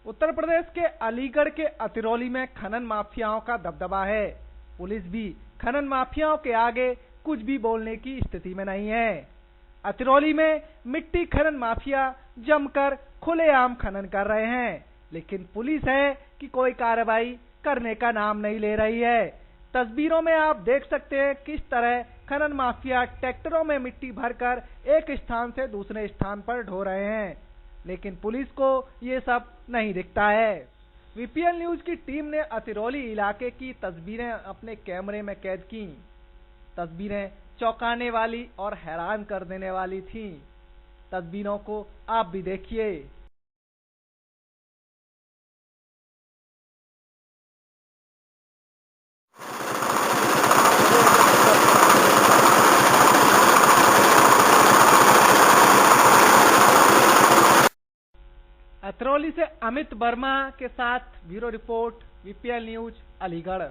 उत्तर प्रदेश के अलीगढ़ के अतरौली में खनन माफियाओं का दबदबा है। पुलिस भी खनन माफियाओं के आगे कुछ भी बोलने की स्थिति में नहीं है। अतरौली में मिट्टी खनन माफिया जमकर खुलेआम खनन कर रहे हैं, लेकिन पुलिस है कि कोई कार्रवाई करने का नाम नहीं ले रही है। तस्वीरों में आप देख सकते हैं किस तरह खनन माफिया ट्रैक्टरों में मिट्टी भरकर एक स्थान से दूसरे स्थान पर ढो रहे हैं, लेकिन पुलिस को ये सब नहीं दिखता है। वीपीएल न्यूज की टीम ने अतरौली इलाके की तस्वीरें अपने कैमरे में कैद की। तस्वीरें चौंकाने वाली और हैरान कर देने वाली थीं। तस्वीरों को आप भी देखिए। अतरौली से अमित वर्मा के साथ bureau report, VPL news, Aligarh.